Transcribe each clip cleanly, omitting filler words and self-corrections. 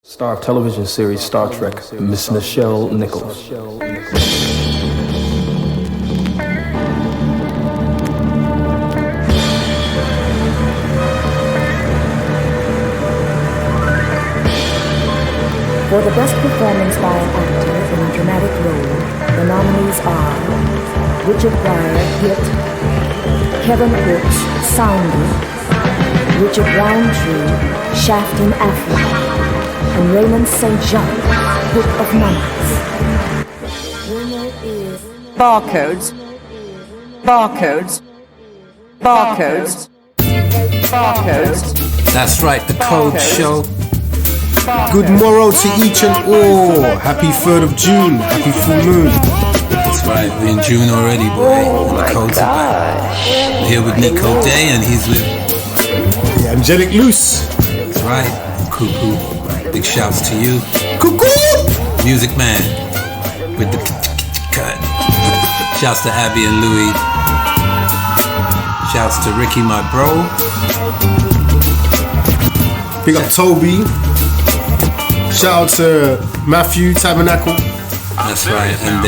Star of television series Star Trek, Miss Nichelle Nichols. For the best performance by an actor in a dramatic role, the nominees are Richard Pryor, Hit; Kevin Brooks, Sounder; Richard Roundtree, Shaft in Africa; and Raymond St. John, Book of Numbers. Winner is Barcodes. Barcodes. Barcodes. Barcodes. That's right, the Code Show. Good morrow to each and all. Happy 3rd of June. Happy full moon. That's right, we're in June already, boy. Oh my gosh. We're here with Nico Day and he's with... The Angelic Loose. That's right, Cuckoo. Big shouts to you. Cuckoo! Music Man with the cut. Shouts to Abby and Louie. Shouts to Ricky, my bro. Big up Toby. Shout out to Matthew Tabernacle. That's right, and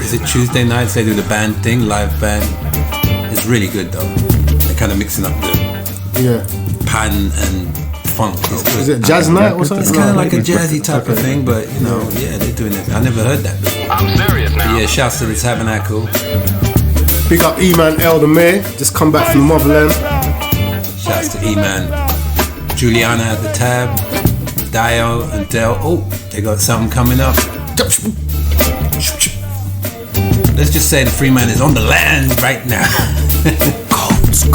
is it Tuesday nights they do the band thing, live band. It's really good though. They're kind of mixing up the pan and funk. Is it jazz night or something? It's kind of like a jazzy type of thing, but you know, yeah, they're doing it. I never heard that before. I'm serious now. But yeah, shouts to the Tabernacle. Big up E-Man El the Mayor. Just come back from the motherland. Shouts to E-Man. Juliana at the tab. Dio and Del. Oh, they got something coming up. Let's just say the free man is on the land right now. Codes.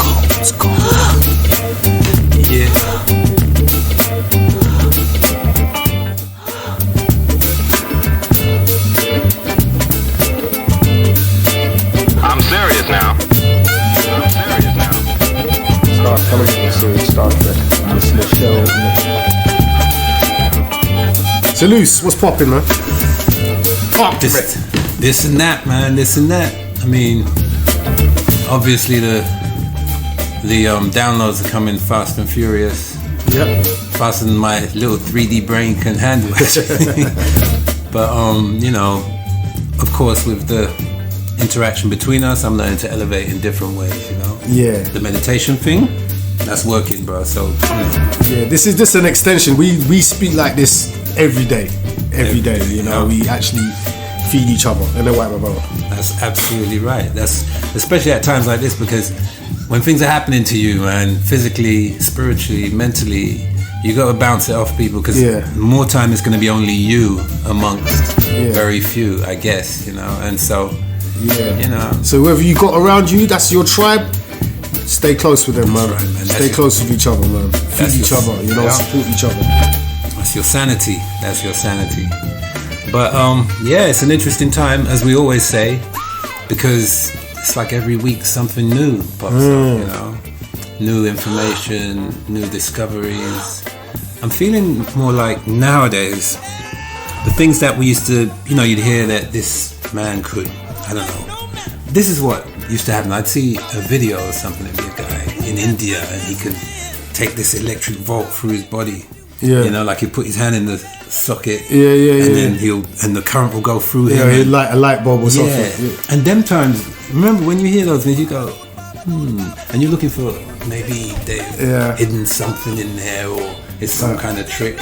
Yeah. I'm serious now. Star of television series Star Trek, Miss Nichelle Nichols. So Loose, what's popping, man? This and that, man. This and that. I mean, obviously the downloads are coming fast and furious. Yep. Faster than my little 3D brain can handle it. But you know, of course, with the interaction between us, I'm learning to elevate in different ways. You know. Yeah. The meditation thing, that's working, bro. So. Yeah. This is just an extension. We speak like this every day. Every day. You know. We actually feed each other. And then what about? That's absolutely right. That's especially at times like this, because when things are happening to you, man, physically, spiritually, mentally, you got to bounce it off people, because more time it's going to be only you amongst very few, I guess, you know. And so, you know. So whoever you got around you, that's your tribe. Stay close with them, man. Right, man. Stay close with each other, man. Feed each other, you know, support each other. That's your sanity. That's your sanity. But yeah, it's an interesting time, as we always say, because it's like every week something new pops up, you know. New information, new discoveries. I'm feeling more like nowadays, the things that we used to, you know, you'd hear that this man could, I don't know. This is what used to happen. I'd see a video or something, there'd be a guy in India and he could take this electric volt through his body. Yeah. You know, like he'd put his hand in the socket. And then and the current will go through him. Yeah, like a light bulb or something. Yeah. And them times, remember when you hear those things, you go, and you're looking for maybe they've hidden something in there, or it's some kind of trick.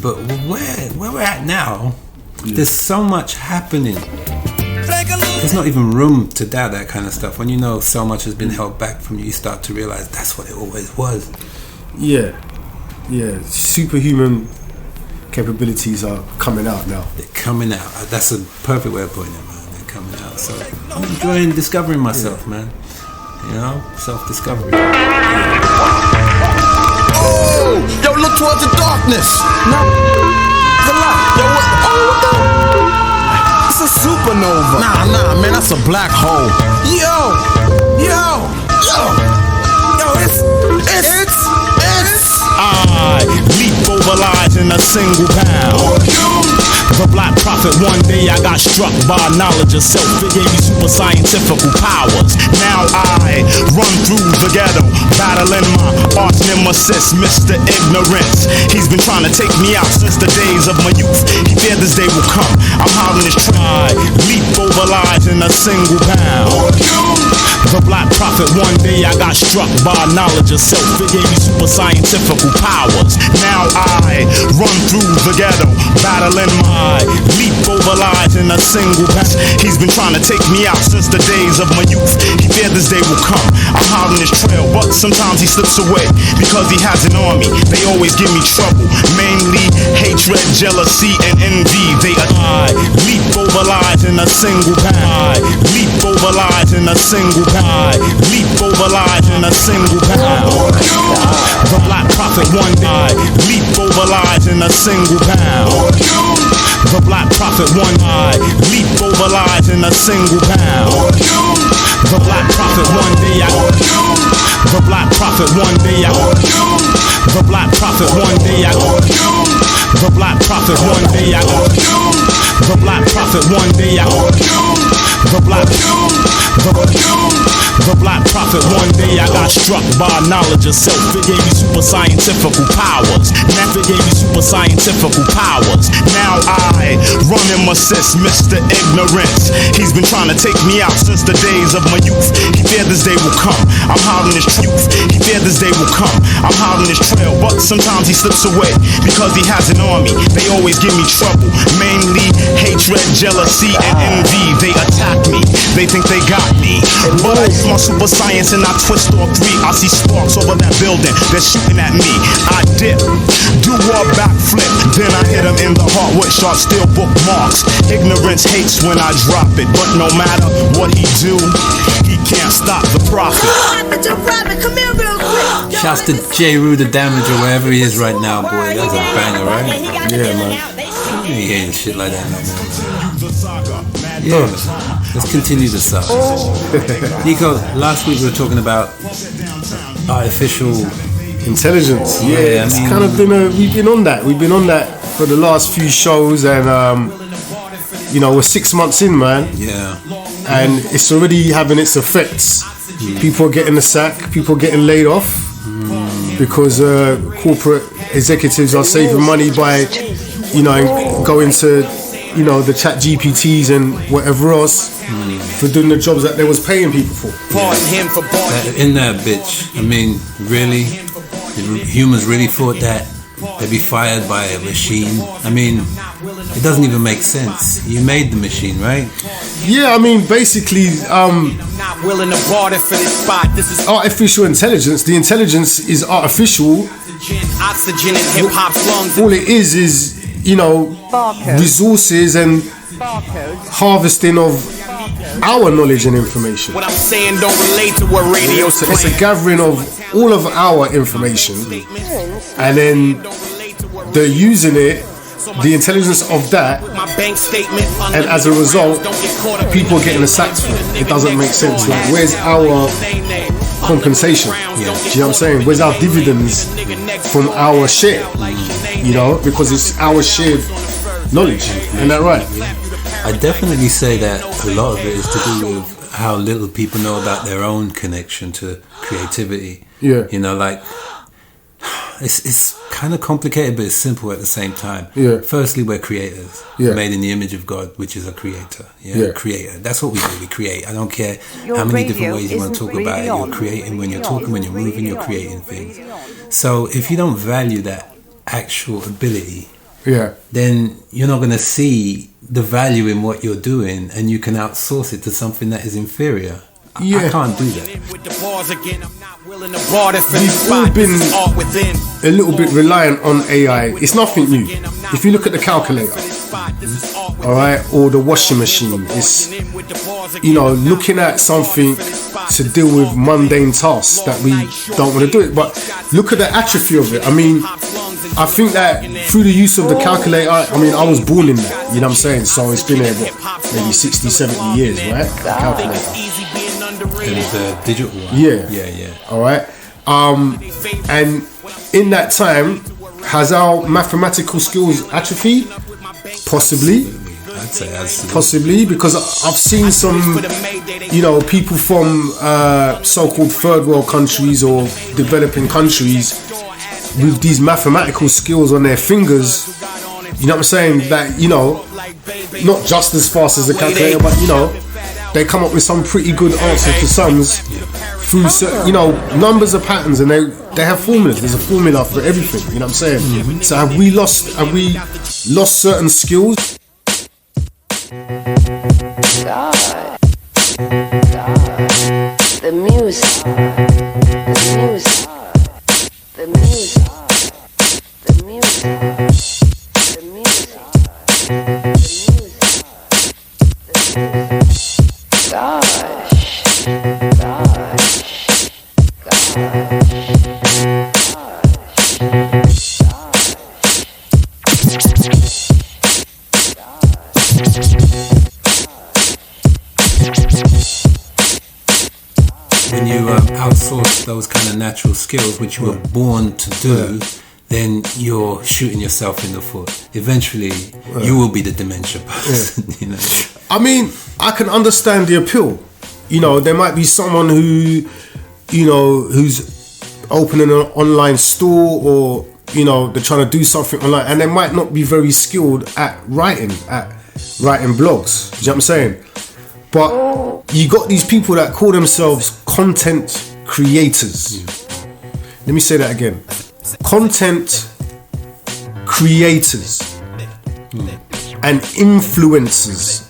But where we're at now, there's so much happening. There's not even room to doubt that kind of stuff. When you know so much has been held back from you, you start to realize that's what it always was. Yeah. Superhuman capabilities are coming out now. They're coming out. That's a perfect way of putting it, man. They're coming out. So I'm enjoying discovering myself, man. You know, self-discovery. Oh, yo, look towards the darkness. No, it's a light. Yo, what? It's a supernova. Nah, man, that's a black hole. Yo, it's. I leap over lies in a single pound. The black prophet, one day I got struck by knowledge of self. It gave me super scientific powers. Now I run through the ghetto, battling my arch nemesis, Mr. Ignorance. He's been trying to take me out since the days of my youth. He feared this day will come. I'm holding his try, leap over lies in a single bound. The black prophet, one day I got struck by knowledge of self. It gave me super scientific powers. Now I run through the ghetto, battling my leap over lies in a single bound. He's been trying to take me out since the days of my youth. He feared this day will come. I'm holding his trail, but sometimes he slips away because he has an army. They always give me trouble, mainly hatred, jealousy, and envy. They I leap over lies in a single bound. Leap over lies in a single bound. Leap over lies in a single bound. The black prophet, one day leap over lies in a single bound. The black prophet, one day leap over lies in a single bound. The black prophet, one day the black prophet, one day the black prophet, one day the black prophet, one day the black prophet, one day the black prophet, one day I got struck by knowledge of self. It gave me super scientific powers. Now it gave me super scientific powers. Now I run him assist, Mr. Ignorance. He's been trying to take me out since the days of my youth. He feared this day will come. I'm holding his truth. He feared this day will come. I'm holding his trail, but sometimes he slips away because he has an army. They always give me trouble, mainly hatred, jealousy, and envy. They attack me. They think they got me, but I use my super science and I twist off three. I see sparks over that building. They're shooting at me. I dip, do a backflip, then I hit him in the heart with sharp steel bookmarks. Ignorance hates when I drop it, but no matter what he do, he can't stop the prophet. Come here real quick. Shouts to J. Rue the Damage or wherever he is right now, boy. That's a banger, right? Yeah, man. You ain't hearing shit like that no more. Yeah, let's continue the saga. Nico, last week we were talking about artificial Intelligence. Yeah, it's I mean, kind of been we've been on that. We've been on that for the last few shows, and you know, we're 6 months in, man. Yeah. And it's already having its effects. People are getting the sack. People are getting laid off because corporate executives are saving money by, you know, going to, you know, the chat GPTs and whatever else for doing the jobs that they was paying people for. In that bitch, I mean, really, humans really thought that they'd be fired by a machine. I mean, it doesn't even make sense. You made the machine, right? Yeah, I mean, basically, artificial intelligence. The intelligence is artificial. Oxygen in hip hop's lungs. All it is, you know, resources and harvesting of our knowledge and information. What I'm saying don't relate to what radio's So it's a gathering of all of our information, and then they're using it, the intelligence of that, and as a result, people are getting the sacks for it. It doesn't make sense. Like, where's our compensation? Do you know what I'm saying? Where's our dividends from our share? You know, because it's our shared knowledge. Isn't that right? I definitely say that a lot of it is to do with how little people know about their own connection to creativity. Yeah. You know, like, it's kind of complicated, but it's simple at the same time. Yeah. Firstly, we're creators. Yeah. Made in the image of God, which is a creator. Yeah. Creator. That's what we do. We create. I don't care how many different ways you want to talk about it. You're creating when you're talking, when you're moving, you're creating things. So if you don't value that actual ability, then you're not going to see the value in what you're doing, and you can outsource it to something that is inferior. I can't do that. We've all been a little bit reliant on AI. It's nothing new. If you look at the calculator, all right, or the washing machine, it's, you know, looking at something to deal with mundane tasks that we don't want to do it. But look at the atrophy of it. I mean, I think that through the use of the calculator, I mean, I was born in that, you know what I'm saying? So it's been there, what, maybe 60, 70 years, right? The calculator. It was a digital one. Yeah. All right. And in that time, has our mathematical skills atrophied? Possibly. I'd say absolutely. Possibly, because I've seen some, people from so-called third world countries or developing countries with these mathematical skills on their fingers. You know what I'm saying? That, not just as fast as a calculator, but, they come up with some pretty good answers to sums through, numbers are patterns, and they have formulas. There's a formula for everything. You know what I'm saying? Mm-hmm. So have we lost certain skills? The music. When you outsource those kind of natural skills which you were born to do, then you're shooting yourself in the foot. Eventually, you will be the dementia person. I mean, I can understand the appeal. There might be someone who, who's opening an online store, or they're trying to do something online, and they might not be very skilled at writing blogs. Do you know what I'm saying? But you got these people that call themselves content creators. Let me say that again. Content creators and influencers.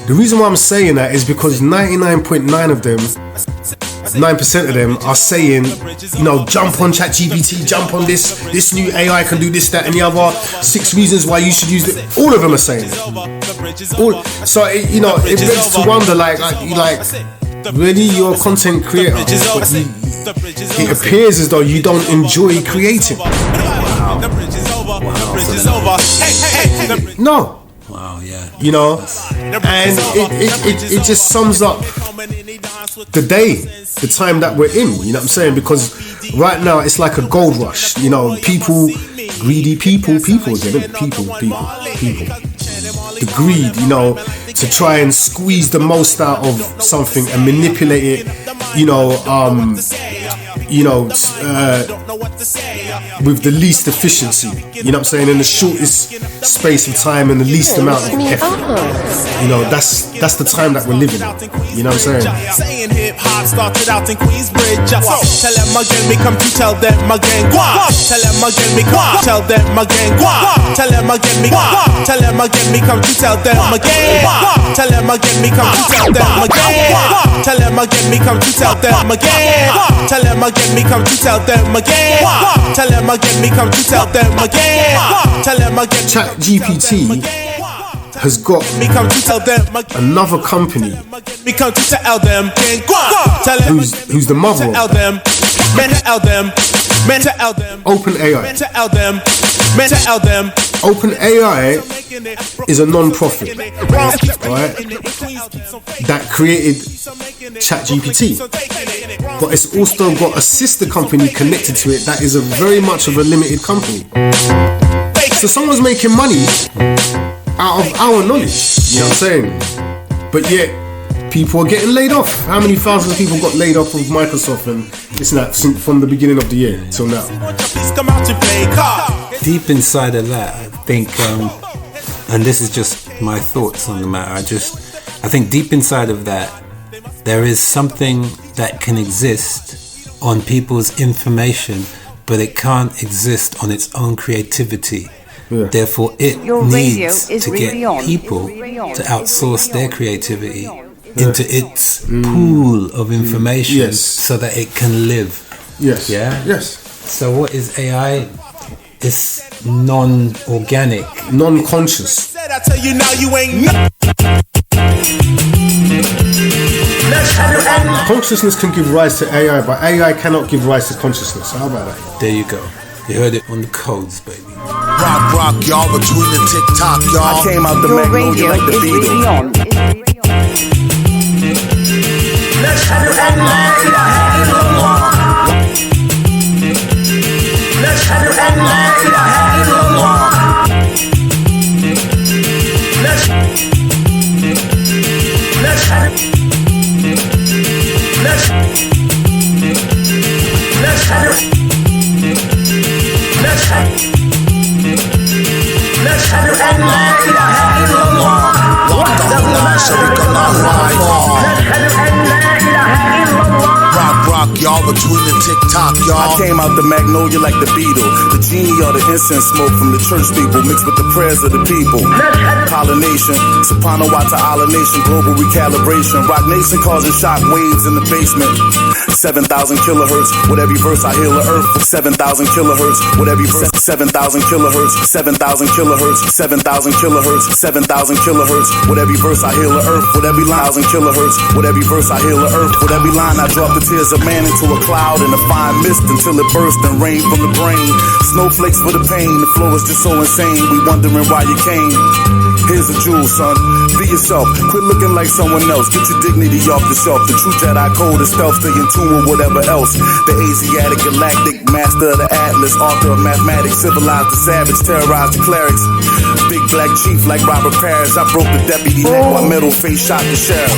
The reason why I'm saying that is because 99.9% of them are saying, jump on ChatGPT, jump on this new AI can do this, that, and the other. 6 reasons why you should use it. All of them are saying it. It begs to wonder, like, really, you're a content creator, but it appears as though you don't enjoy creating. No. Wow, yeah. And it just sums up the day, the time that we're in, you know what I'm saying? Because right now it's like a gold rush, people, greedy people again, people. The greed, to try and squeeze the most out of something and manipulate it, with the least efficiency, you know what I'm saying, in the shortest space of time and the least amount of effort. That's the time that we're living in. You know what I'm saying? Saying hip hop started out in Queensbridge. Tell them again, we come to tell them again. Tell them again, we come to tell them again. Tell them again, we tell them again, we come to tell them again. Tell them again, we come to tell them again. Tell them again, we come to tell them again. Tell them again, we come to tell them again. Tell them again, we come to tell them again. Tell them again. ChatGPT has got another company who's the mother of OpenAI. OpenAI is a non-profit, right, that created ChatGPT, but it's also got a sister company connected to it that is a very much of a limited company. So someone's making money out of our knowledge, you know what I'm saying? But yet, people are getting laid off. How many thousands of people got laid off of Microsoft and this and that from the beginning of the year till now? Deep inside of that, I think, and this is just my thoughts on the matter, I think deep inside of that, there is something that can exist on people's information, but it can't exist on its own creativity. Yeah. Therefore, it needs to get people to outsource their creativity into its pool of information so that it can live. Yes. Yeah? Yes. So what is AI? It's non-organic. Non-conscious. I tell you now, you ain't Consciousness can give rise to AI, but AI cannot give rise to consciousness. How about that? There you go. You heard it on the codes, baby. Rock, y'all, between the TikTok, y'all. I came out the Your radio like the is really on. Rock, y'all, between the tick-tock, y'all. I came out the magnolia like the beetle. The genie or the incense smoke from the church people mixed with the prayers of the people. Pollination, soprano water nation, global recalibration. Rock nation causing shock waves in the basement. 7,000 kilohertz, with every verse I heal the earth. 7,000 kilohertz, with every verse. 7,000 kilohertz, 7,000 kilohertz, 7,000 kilohertz, 7,000 kilohertz. With every verse I heal the earth. With every line, 1,000 kilohertz. With every verse I heal the earth. With every line I drop the tears of man into a cloud and a fine mist until it burst and rained from the brain. Snowflakes for the pain, the flow is just so insane. We wondering why you came. Here's a jewel, son. Be yourself. Quit looking like someone else. Get your dignity off the shelf. The true Jedi code is stealth. Stay in tune with whatever else. The Asiatic galactic master of the Atlas, author of mathematics, civilized the savage, terrorized the clerics. Big black chief like Robert Parrish. I broke the deputy neck while middle face shot the sheriff.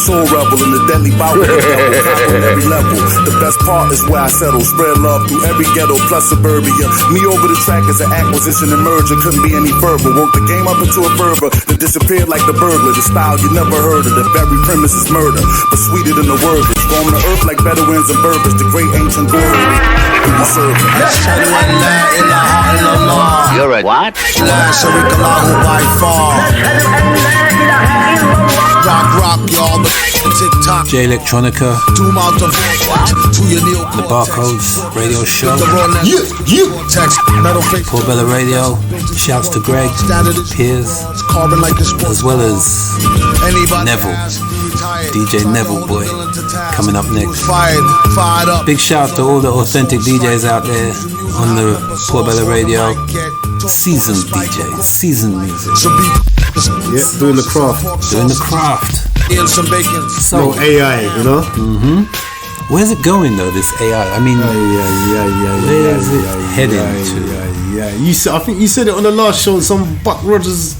Soul rebel in the deadly bout with the devil. Conquer on every level. The best part is where I settle. Spread love through every ghetto plus suburbia. Me over the track is an acquisition and merger. Couldn't be any further. Work the game up into a fervor that disappeared like the burglar. The style you never heard of. The very premise is murder, but sweeter than the word. Roam the earth like Bedouins and Berbers. The great ancient glory. You're a what? By far. Rock, y'all. TikTok. J Electronica. The Barcodes Radio Show. Portobello Radio. Shouts to Greg, Piers, as well as Neville, DJ Neville Boy, coming up next. Big shout to all the authentic DJs out there on the Portobello Radio. Seasoned DJs, seasoned music. Yeah, doing the craft. Doing the craft. So AI, you know? Mm-hmm. Where's it going though, this AI? I mean, where is it heading to? I think you said it on the last show, some Buck Rogers.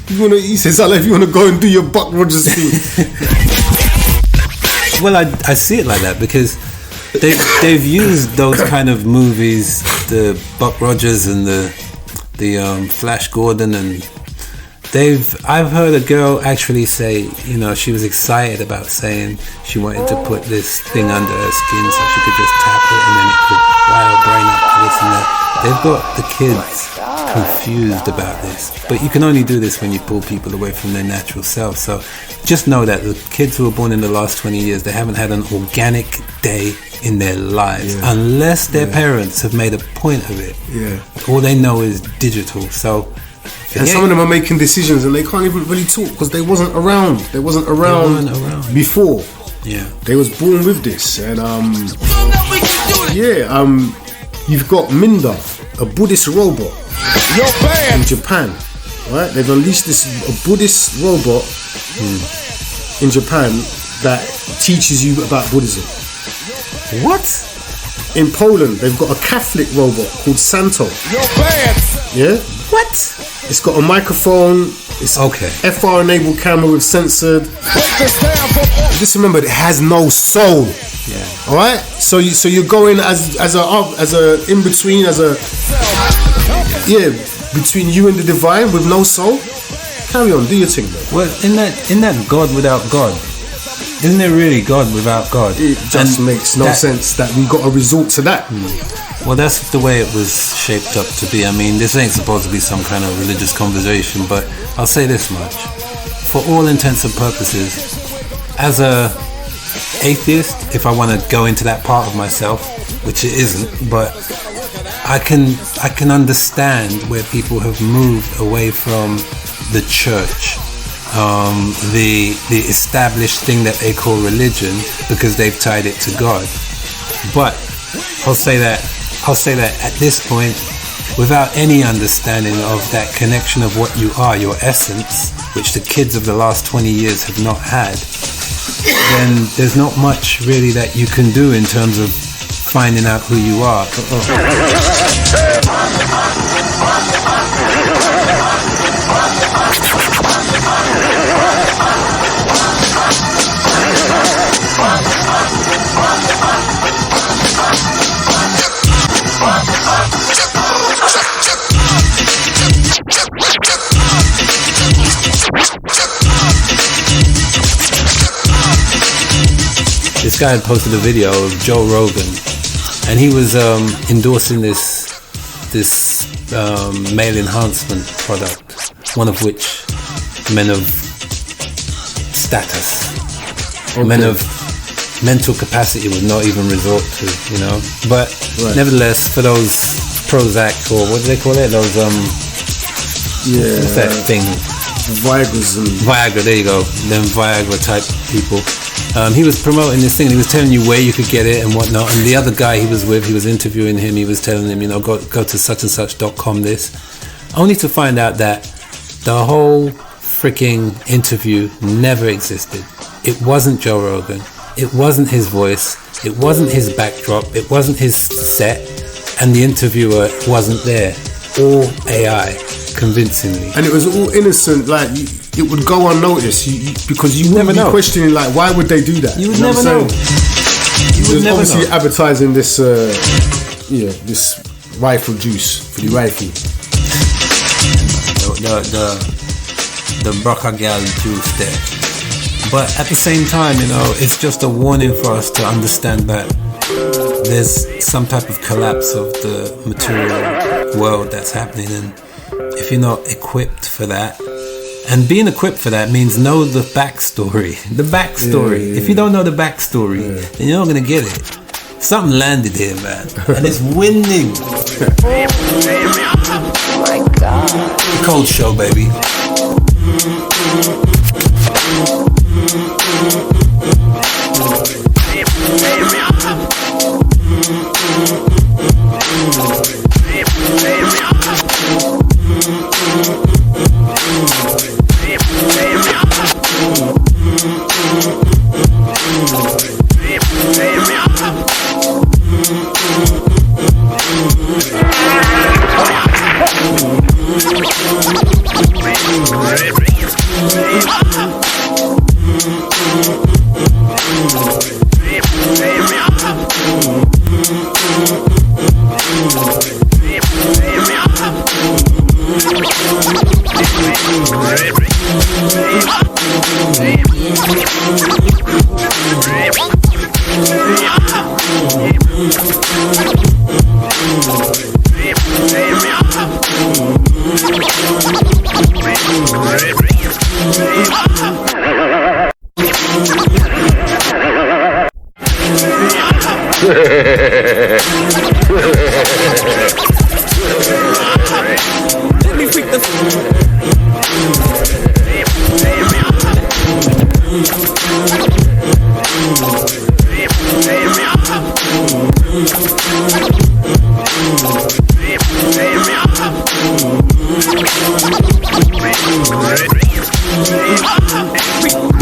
He says, if you want to go and do your Buck Rogers thing. Well, I see it like that because they've used those kind of movies, the Buck Rogers and the Flash Gordon, and I've heard a girl actually say, she was excited about saying she wanted to put this thing under her skin so she could just tap it and then it could wire her brain up to this and that. They've got the kids confused about this, but you can only do this when you pull people away from their natural self. So just know that the kids who were born in the last 20 years, they haven't had an organic day in their lives unless their parents have made a point of it. All they know is digital. So and some of them are making decisions and they can't even really talk because they wasn't around. They weren't around before. They was born with this. And you've got Minda, a Buddhist robot in Japan. Right? They've unleashed a Buddhist robot in Japan that teaches you about Buddhism. What? In Poland, they've got a Catholic robot called Santo. Yeah? What? It's got a microphone. It's FR enabled camera with censored. Just remember, it has no soul. All right. So you're going as a in between, between you and the divine with no soul. Carry on, do your thing, man. Well, in that God without God, isn't there really God without God? It just makes no sense that we got a resort to that. Well, that's the way it was shaped up to be. I mean, this ain't supposed to be some kind of religious conversation, but I'll say this much. For all intents and purposes, as a atheist, if I want to go into that part of myself, which it isn't, but I can understand where people have moved away from the church, the established thing that they call religion, because they've tied it to God. But I'll say that at this point, without any understanding of that connection of what you are, your essence, which the kids of the last 20 years have not had, then there's not much really that you can do in terms of finding out who you are. this guy had posted a video of Joe Rogan, and he was endorsing this male enhancement product, one of which men of status, men of mental capacity would not even resort to, you know. But nevertheless, for those Prozac, or what do they call it? Those what's that thing? Viagra, there you go. Them Viagra type people. He was promoting this thing, and he was telling you where you could get it and whatnot. And the other guy he was with, he was interviewing him, he was telling him, you know, go to such and such.com this. Only to find out that the whole freaking interview never existed. It wasn't Joe Rogan. It wasn't his voice. It wasn't his backdrop. It wasn't his set. And the interviewer wasn't there. All AI, convincingly. And it was all innocent, like, it would go unnoticed because you wouldn't be questioning, like, why would they do that? You would never know. You would never obviously know. Advertising this, this rifle juice for the rifle. The Brocagal juice there. But at the same time, you know, it's just a warning for us to understand that there's some type of collapse of the material world that's happening, and if you're not equipped for that, and being equipped for that means know the backstory. If you don't know the backstory, then you're not gonna get it. Something landed here, man, and it's winning. Oh my God. Cold show, baby.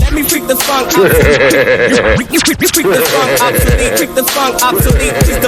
Let me freak the funk obsolete. Freak the funk obsolete. Freak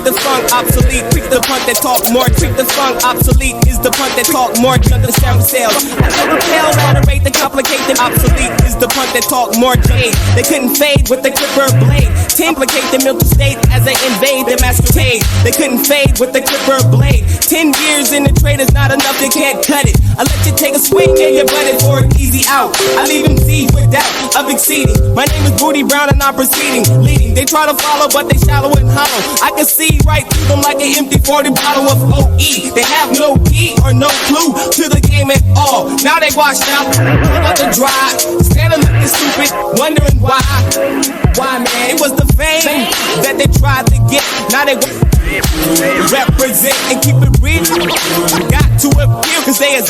the funk obsolete. Freak the punt that talk more. Freak the funk obsolete is the punt that talk more. Understand sales. I never fail. Moderate the complicated. Obsolete is the punt that talk more. Jade. They couldn't fade with the clipper blade. Templicate the mental state as they invade the masquerade. They couldn't fade with the clipper blade. 10 years in the trade is not enough. They can't cut it. I let you take a swing and you butt it for an easy out. I leave them see with doubt of exceeding. My name is Booty Brown and I'm proceeding. Leading. They try to follow but they shallow and hollow. I can see right through them like an empty 40 bottle of OE. They have no key or no clue to the game at all. Now they washed out, put out the dry, standing looking stupid, wondering why. Why, man? It was the fame that they tried to get. Now they represent and keep it real. Got to appeal cause they is.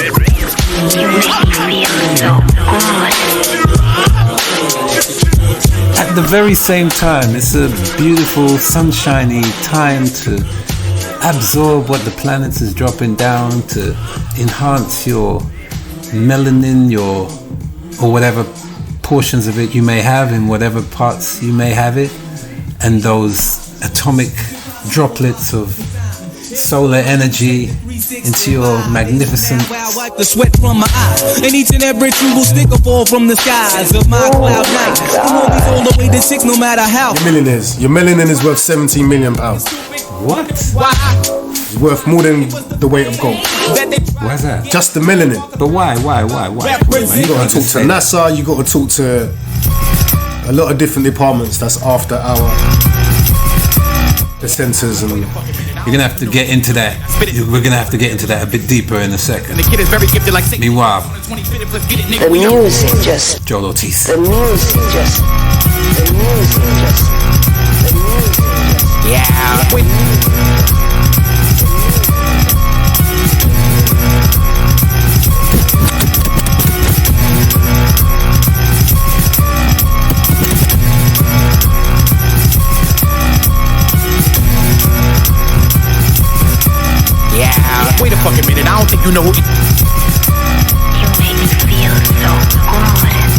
At the very same time, it's a beautiful, sunshiny time to absorb what the planet is dropping down, to enhance your melanin, or whatever portions of it you may have, in whatever parts you may have it, and those atomic droplets of solar energy into your magnificent. Wipe the sweat from my eye, and each and every true will stick or fall from the skies of my cloud nine. I'm always all the way to 6, no matter how. You're millionaires. Your melanin is worth £17 million. What? It's worth more than the weight of gold. Why's that? Just the melanin. But why? You got to talk to NASA. You got to talk to a lot of different departments that's after the sensors and. You're gonna have to get into that. We're gonna have to get into that a bit deeper in a second. Meanwhile, the music just. Joel Ortiz. The music just. Yeah. Wait a fucking minute, I don't think you know who. You make me feel so good.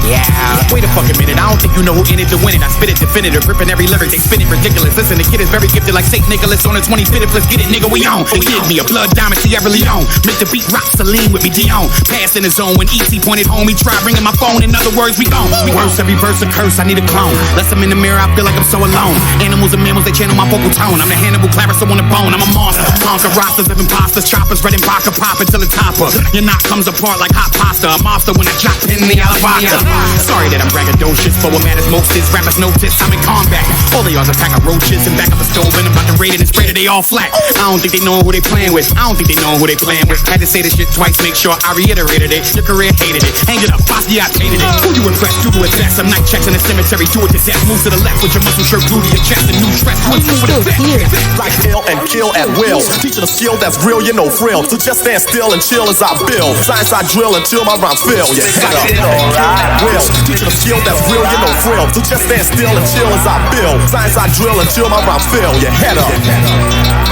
Yeah. Wait a fucking minute, I don't think you know who in it to win it. I spit it definitive, ripping every lyric, they spin it ridiculous. Listen, the kid is very gifted like St. Nicholas on the 25th. Let's get it, nigga, we on. They give me a blood diamond, Sierra Leone. Make the beat rock, Celine with me, Dion. Pass in the zone when E.T. pointed home. He tried ringing my phone, in other words, we gone. We verse every verse a curse, I need a clone. Less I'm in the mirror, I feel like I'm so alone. Animals and mammals, they channel my vocal tone. I'm the Hannibal Clarice on the bone, I'm a monster. Conquer rosters of imposters, choppers, red and vodka, pop until it's topper. Your knot comes apart like hot pasta. A monster when I drop in the alabaster. Sorry that I'm braggadocious, but what matters most is rappers notice I'm in combat. All they are is a pack of roaches and back up a stove and I'm about to raid it and spray it, they all flat. I don't think they know who they playing with. I don't think they know who they playing with. Had to say this shit twice, make sure I reiterated it. Your career hated it. Hang it up, Basquiat hated it. Who you impress? Do it best. Some night checks in the cemetery. Do it to death. Move to the left with your muscle shirt glued to your chest. A new dress. Like ill and kill at will. Teaching a skill that's real, you know frill. So just stand still and chill as I build. Science I drill until my rhymes fill. Yeah, head up. Will. Teaching a skill that's real, you know frill. So just stand still and chill as I build. Science I drill until my rhymes fill. Yeah, head up.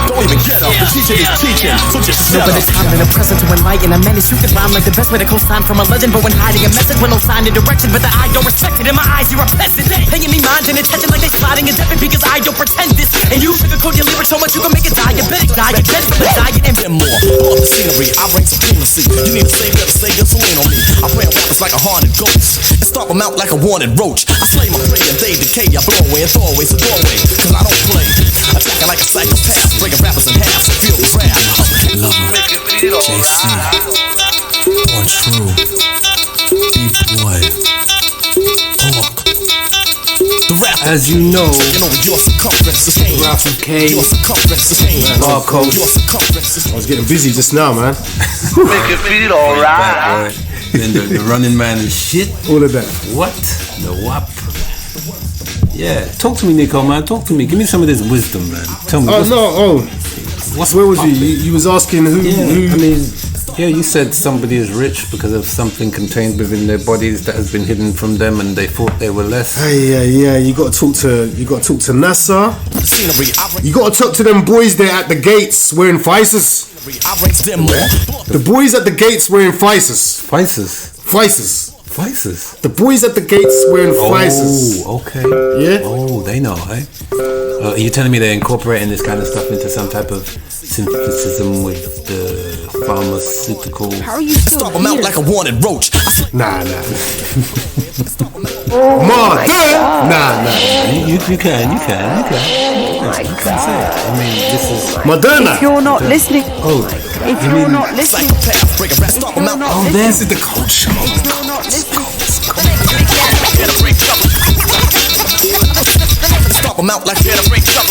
Don't even get up. The teacher is teaching, so just shut up. But it's time in the present to enlighten a menace. You can rhyme like the best way to co-sign from a legend. But when hiding a message with no sign and direction, but the eye don't respect it. In my eyes, you're a peasant. Paying me mind and attention like they sliding and dipping because I don't pretend this. And you sugarcoat your lyrics so much you can make it diabetic. Diabetic from the diet and more. All the scenery, I bring supremacy. You need a savior to say gasoline on me. I brand rappers like a haunted ghost and stomp them out like a wanted roach. I slay my prey and they decay. I blow away and throw away, so go away, cause I don't play. Attacking like a psychopath, breaking rappers in half, so feel the wrath. Lover, JC, Born True, B-Boy, Hawk. As you know, your circumference is pain. Ralph K, your circumference is pain. Barcode. Your circumference is pain. I was getting busy just now, man. Make it feel alright. Then the running man and shit. All of that. What? The WAP. Yeah. Talk to me, Nico, man. Talk to me. Give me some of this wisdom, man. Tell me. Where was you? You was asking who? I mean, yeah, you said somebody is rich because of something contained within their bodies that has been hidden from them, and they thought they were less. Yeah. You got to talk to NASA. You got to talk to them boys there at the gates wearing Pfizers. The boys at the gates wearing Pfizers. The boys at the gates wearing Pfizers. Oh, okay. Yeah. Oh, they know, eh? Are you telling me they're incorporating this kind of stuff into some type of synthetism with the pharmaceutical? How are you still Stomp them out like a wanted roach. Nah. Oh my God. Nah. You can. Oh my God. I mean, this is Moderna. If you're not listening, If you're not listening, This is the cold show. Stomp them out like they're a break up.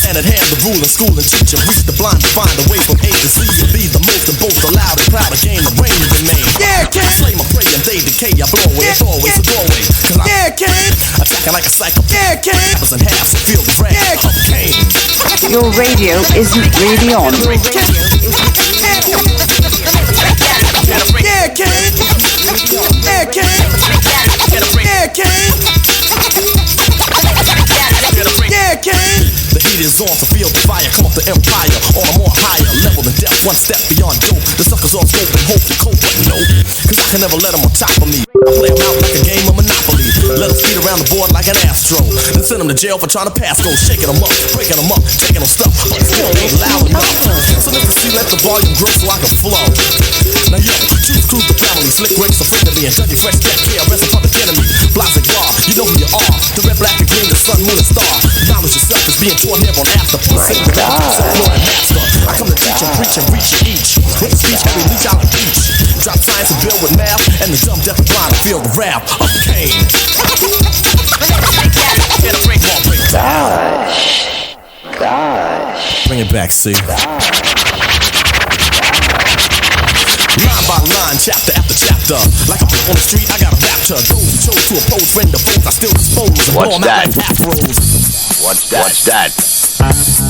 And at hand, the ruler, school and teacher reach the blind to find a way from A to Z to be the most and both the loud and proud. A game of reign to remain. Yeah, kid. Slay my prey and they decay. I blow away, throw away, so go away. Kid. Attacking like a psycho. Yeah, kid. Apples in half, so feel the wrath of Cain. your radio isn't really on. Yeah, kid. Yeah, kid. Yeah, kid. Yeah, kid. The heat is on, so feel the fire. Come up the empire on a more higher level than death. One step beyond dope. The suckers all scope and hope to cope, but no, cause I can never let them on top of me. I play them out like a game of Monopoly. Let them speed around the board like an Astro. Then send them to jail for trying to pass go. Shaking them up, breaking them up, taking them stuff, but still ain't loud enough. So let the sea let the volume grow so I can flow. Now yo, choose cruise the family. Slick Rick's a friend of me and Judgy Fresh Jack KRS a public enemy. Blase Gras, you know who you are. The red, black, and green, the sun, moon, and star. Knowledge yourself is being taught here on after. Same ignoring master. I come to teach and preach and reach you each. With a speech that we reach out and teach. Drop science and build with math, and the dumb, deaf, and blind to feel the wrath of Cain. Gosh. Bring it back, see. Line by line, chapter after chapter. Like a book on the street, I got a raptor. Those who chose to oppose, friend of foes, I still dispose. What's that? What's that? What's that?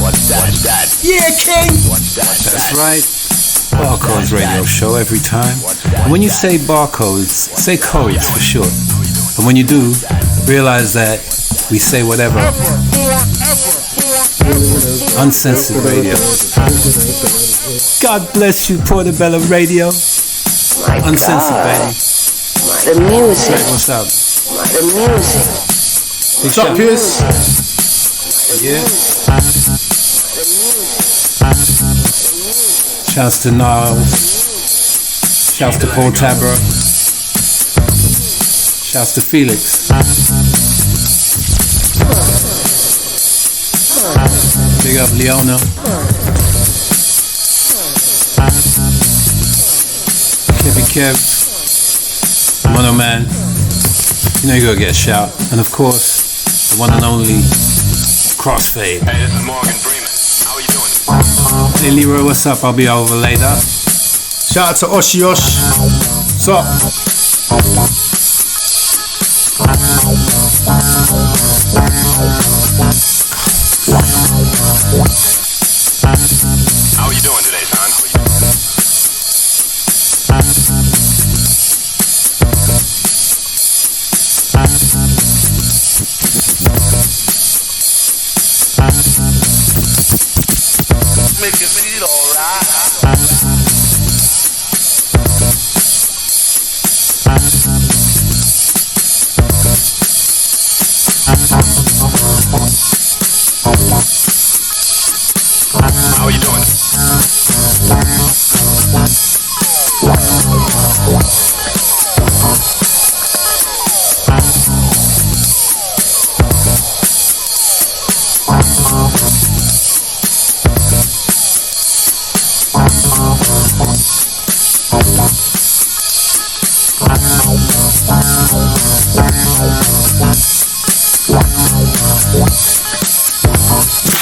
What's that? Yeah, King. That's right. Barcodes Radio Show every time. And when you say barcodes, say codes for short. And when you do, realize that we say whatever. Uncensored radio. God bless you, Portobello Radio. Uncensored, baby. The music. What's up? The music. What's up, Pierce? Yeah. Shouts to Niles. Shouts to Paul Tabra. Shouts to Felix. Big up Leona. Kevy Kev. Mono Man. You know you gotta get a shout. And of course, the one and only Crossfade. Hey, this is Morgan Freeman. How are you doing? Hey Leroy, what's up? I'll be over later. Shout out to Oshiosh. What's up? How are you doing today, son? Make it feel alright. How are you doing?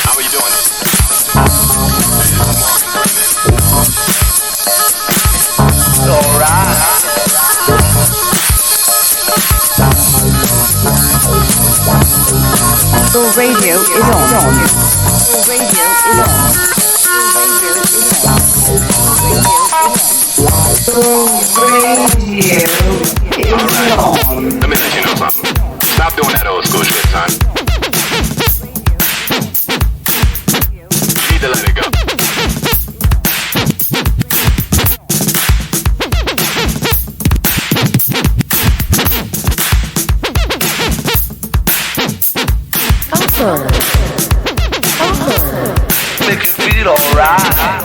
How are you doing? The radio is on. The radio is on. Let me let you know something. Stop doing that old school shit, son. You need to let it go. Make it feel alright.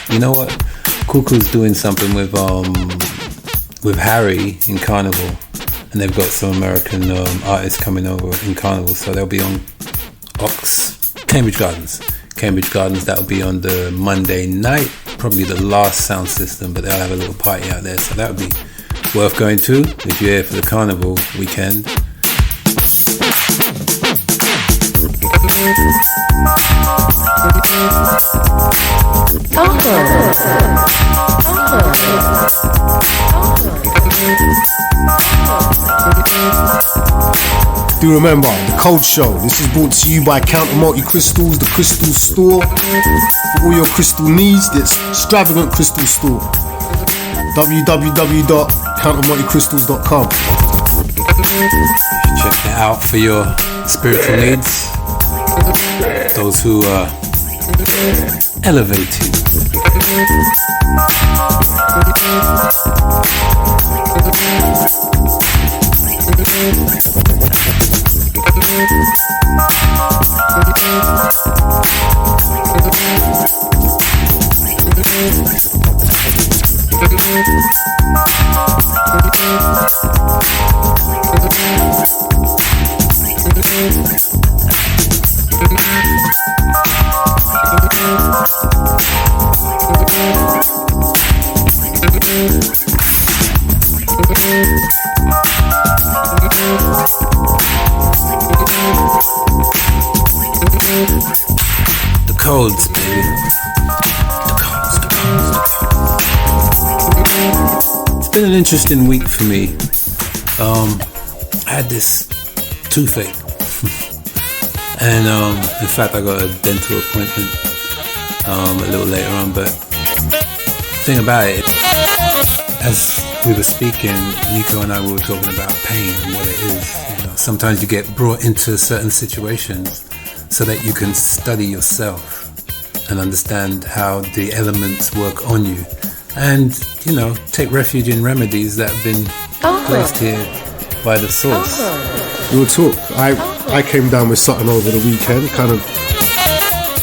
You know what? Cuckoo's doing something with Harry in Carnival, and they've got some American artists coming over in Carnival, so they'll be on Cambridge Gardens. That'll be on the Monday night, probably the last sound system, but they'll have a little party out there, so that would be worth going to if you're here for the Carnival weekend. Do remember, the Cold Show. This is brought to you by Counter Multi Crystals, the Crystal Store. For all your crystal needs, the extravagant crystal store. www.countermulticrystals.com. Check that out for your spiritual needs. Those who are elevating. The codes, baby. The codes. It's been an interesting week for me. I had this toothache. And in fact I got a dental appointment a little later on, but the thing about it, as we were speaking, Nico and I were talking about pain and what it is. You know, sometimes you get brought into certain situations so that you can study yourself and understand how the elements work on you, and take refuge in remedies that have been placed here by the source. Real talk. I came down with something over the weekend, kind of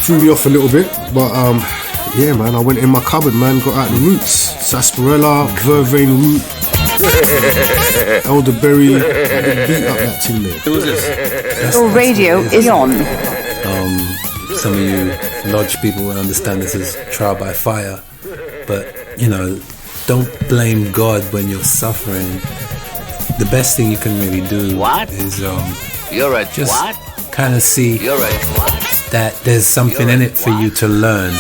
threw me off a little bit, but yeah, man, I went in my cupboard, man, got out the roots, sarsaparilla, vervain root, elderberry, beat up that thing there. Your radio is on. Some of you lodge people will understand this as trial by fire, but don't blame God when you're suffering. The best thing you can really do is just kind of see that there's something in it for you to learn.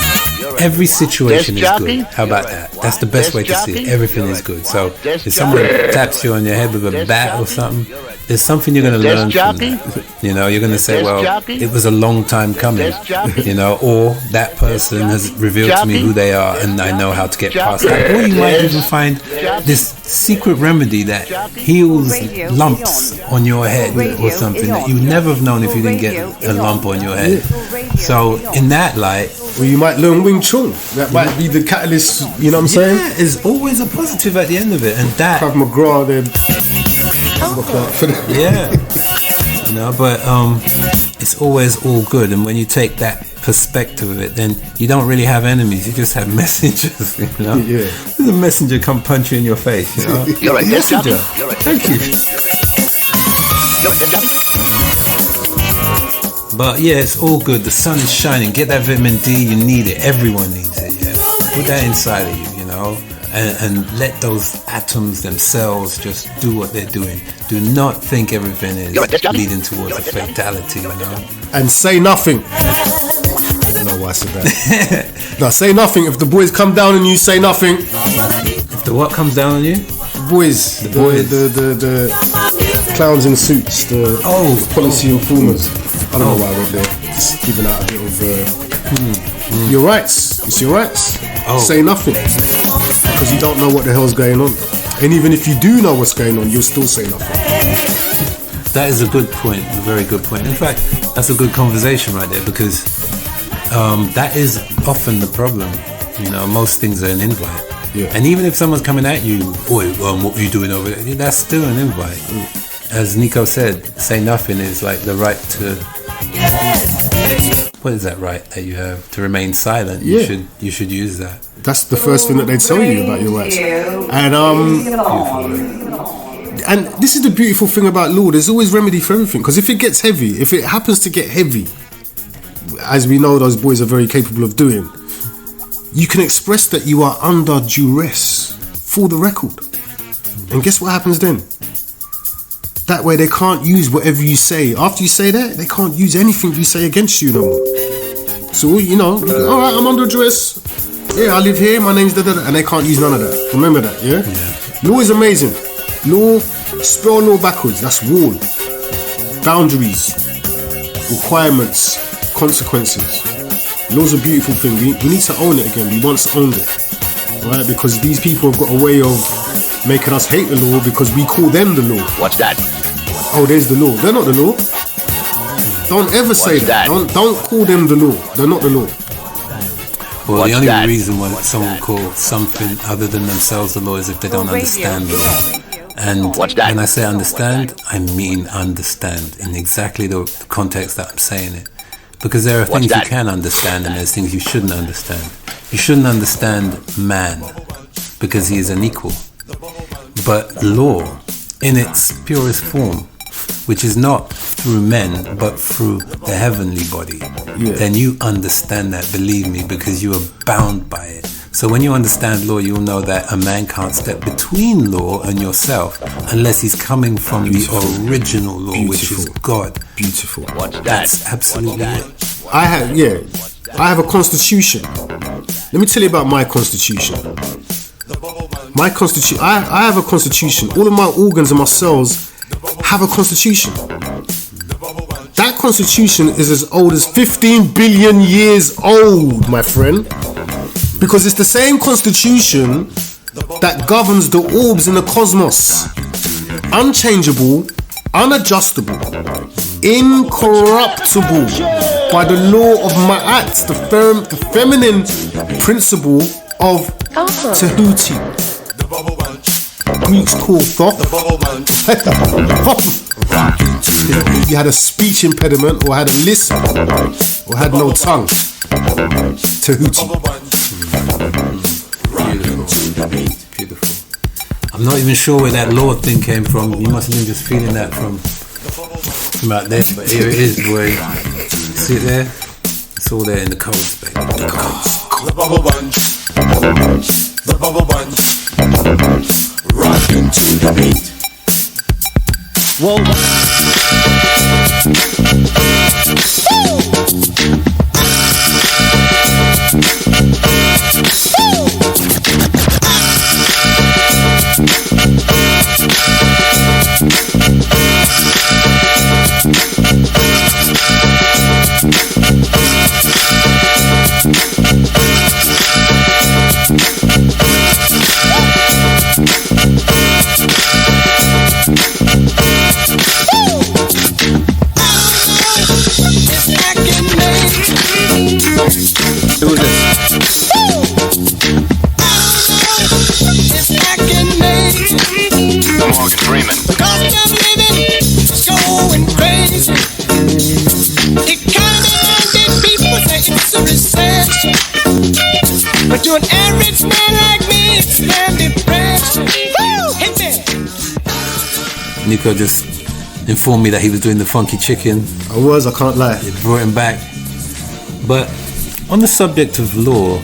Every situation is good. How about that? That's the best way to see it. Everything is good. So if someone taps you on your head with a bat or something, there's something you're going to learn from that. You're going to say, well, it was a long time coming, or that person has revealed to me who they are and I know how to get past that. Or you might even find this secret remedy that heals lumps on your head or something that you never have known if you didn't get a lump on your head. So in that light, or you might learn Wing Chun. That might be the catalyst, you know what I'm saying? Yeah, there's always a positive at the end of it, and that Krav McGraw, then but it's always all good, and when you take that perspective of it, then you don't really have enemies, you just have messengers. Yeah. There's a messenger come punch you in your face, You're right, messenger. Thank you. But yeah, it's all good. The sun is shining. Get that vitamin D. You need it. Everyone needs it. Yeah. Put that inside of you, and let those atoms themselves just do what they're doing. Do not think everything is leading towards a fatality, And say nothing. I don't know why I said that. No, say nothing. If the boys come down on you, say nothing. If the what comes down on you? The boys. The clowns in suits. The policy informers. I don't know why I went there. Just giving out a bit of your rights. It's your rights. Say nothing. Because you don't know what the hell's going on. And even if you do know what's going on, you'll still say nothing. That is a good point. A very good point. In fact, that's a good conversation right there, because that is often the problem. Most things are an invite. Yeah. And even if someone's coming at you, what are you doing over there? That's still an invite. As Nico said, say nothing is like the right to... What is that right that you have? To remain silent. Yeah. You should use that. That's the first thing that they tell you about your rights. And this is the beautiful thing about law. There's always remedy for everything. Because if it gets heavy, if it happens to get heavy, as we know those boys are very capable of doing, you can express that you are under duress for the record. And guess what happens then? That way they can't use whatever you say. After you say that, they can't use anything you say against you no more. So, alright, I'm under duress. Yeah, I live here, my name's da-da-da. And they can't use none of that. Remember that, yeah? Law is amazing. Law, spell law backwards, that's wall. Boundaries, requirements, consequences. Law's a beautiful thing. We need to own it again. We once owned it. Right? Because these people have got a way of making us hate the law because we call them the law. What's that? Oh, there's the law. They're not the law. Don't ever say that. Don't call them the law. They're not the law. Well, the only reason why someone calls something other than themselves the law is if they don't understand the law. And when I say understand, I mean understand in exactly the context that I'm saying it. Because there are things you can understand and there's things you shouldn't understand. You shouldn't understand man because he is unequal. But law, in its purest form, which is not through men but through the heavenly body, then you understand that, believe me, because you are bound by it. So when you understand law, you'll know that a man can't step between law and yourself unless he's coming from the original law, which is God. Beautiful. That's absolutely it. I have a constitution. Let me tell you about my constitution. My constitution. I have a constitution. All of my organs and my cells have a constitution. That constitution is as old as 15 billion years old, my friend. Because it's the same constitution that governs the orbs in the cosmos. Unchangeable, unadjustable, incorruptible by the law of Ma'at, the feminine principle of Tahuti. Greeks call Thoth. You had a speech impediment, or had a lisp, or had no tongue. Tahuti. Beautiful. I'm not even sure where that law thing came from. You must have been just feeling that from out there. But here it is, boy. See it there? It's all there in the codes, baby. The codes. The bubble bunch. The bubble bunch. Rockin' to the beat. Whoa. Who is this? Morgan Freeman. Going crazy. It kind of ended people say it's a recession. But to an average man like me, it's damn depression. Hit me. Nico just informed me that he was doing the funky chicken. I can't lie. It brought him back. But on the subject of law,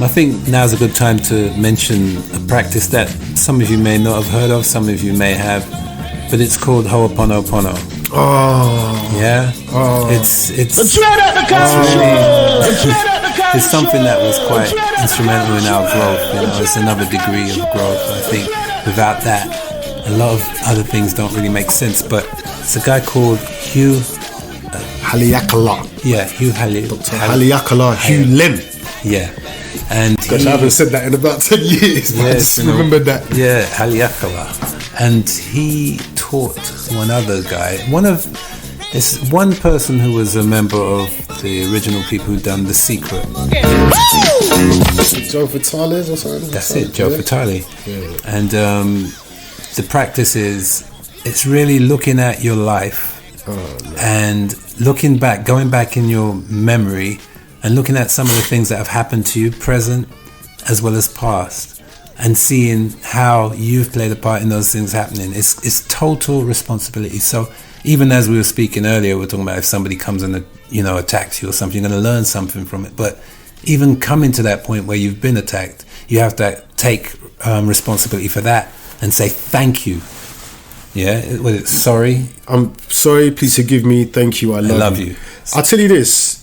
I think now's a good time to mention a practice that some of you may not have heard of, some of you may have, but it's called Ho'oponopono. Yeah? It's something that was quite instrumental in our growth. You know, it's another degree of growth. I think without that, a lot of other things don't really make sense. But it's a guy called Hugh Haleakala. Yeah, Hugh Haleakala. Dr. Haleakala Hugh Lem. Yeah. And gosh, I haven't said that in about 10 years. Yeah, I just remembered that. Yeah, Haleakala. And he taught one other guy. It's one person who was a member of the original people who done The Secret. Joe Vitale or something? That's it, Joe Vitale. Yeah. And the practice is, it's really looking at your life and looking back, going back in your memory and looking at some of the things that have happened to you, present as well as past, and seeing how you've played a part in those things happening. It's total responsibility. So even as we were speaking earlier, we were talking about if somebody comes and attacks you or something, you're going to learn something from it. But even coming to that point where you've been attacked, you have to take responsibility for that and say thank you. Yeah, sorry. I'm sorry. Please forgive me. Thank you. I love you. I'll tell you this.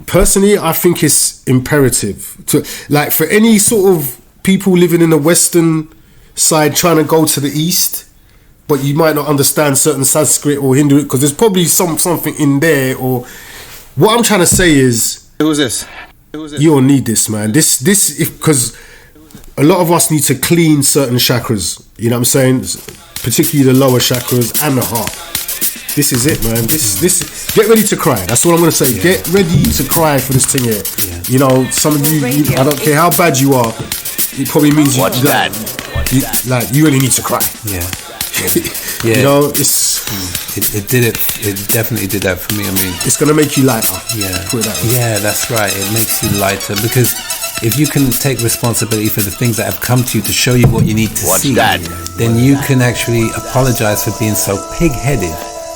Personally, I think it's imperative to, like, for any sort of people living in the Western side trying to go to the East, but you might not understand certain Sanskrit or Hindu because there's probably something in there. Or what I'm trying to say is, who was this? You don't need this, man. This because a lot of us need to clean certain chakras. You know what I'm saying? Particularly the lower chakras and the heart. This is it, man. This. Get ready to cry. That's all I'm gonna say. Get ready to cry for this thing here. You know, some of you, I don't care how bad you are. It probably means you really need to cry. Yeah. You know, it's. It did it. It definitely did that for me. I mean, it's gonna make you lighter. Yeah. Put it that way. Yeah, that's right. It makes you lighter because if you can take responsibility for the things that have come to you to show you what you need to see, then you can actually apologize for being so pig-headed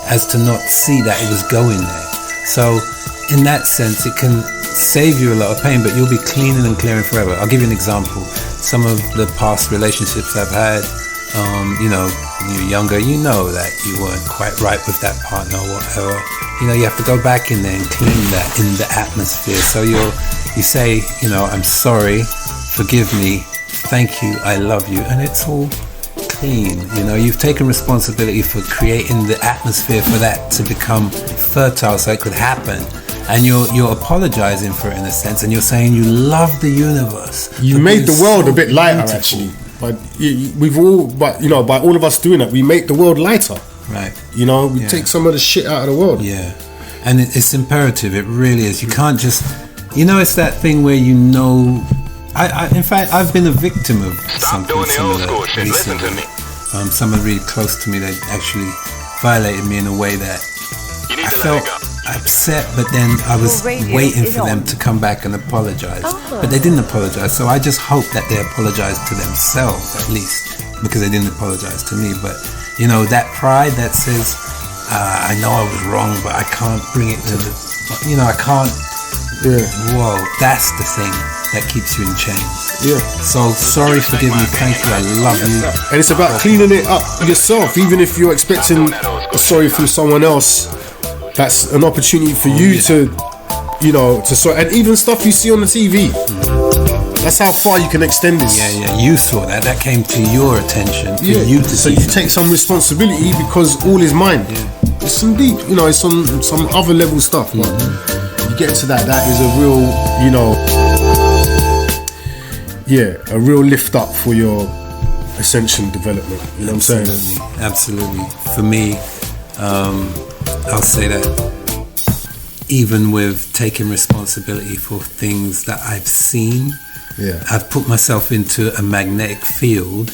as to not see that it was going there. So, in that sense, it can save you a lot of pain, but you'll be cleaning and clearing forever. I'll give you an example. Some of the past relationships I've had. You know, when you're younger, you know that you weren't quite right with that partner or whatever. You know, you have to go back in there and clean that in the atmosphere. So you say, you know, I'm sorry, forgive me, thank you, I love you, and it's all clean. You know, you've taken responsibility for creating the atmosphere for that to become fertile so it could happen. And you're apologizing for it in a sense, and you're saying you love the universe. You made the world a bit lighter, actually. But by all of us doing that, we make the world lighter. Right. You know, we take some of the shit out of the world. Yeah. And it's imperative. It really is. You can't just, you know, it's that thing where you know. In fact, I've been a victim of something similar recently. Someone really close to me that actually violated me in a way that I felt upset, but then I was waiting for them to come back and apologize. But they didn't apologize, so I just hope that they apologized to themselves at least, because they didn't apologize to me. But you know, that pride that says I know I was wrong, but I can't bring it to the, you know, I can't. Whoa, that's the thing that keeps you in chains. So sorry, forgive me, thank you, I love you. And it's about cleaning it up yourself, even if you're expecting a sorry from someone else. That's an opportunity for you to, you know, to sort. And even stuff you see on the TV. That's how far you can extend this. Yeah. You saw that. That came to your attention. For you to so you take some responsibility because all is mine. It's some deep, you know, it's some other level stuff. But you get into that. That is a real, you know, a real lift up for your ascension development. You know what I'm saying? Absolutely. For me, I'll say that even with taking responsibility for things that I've seen, I've put myself into a magnetic field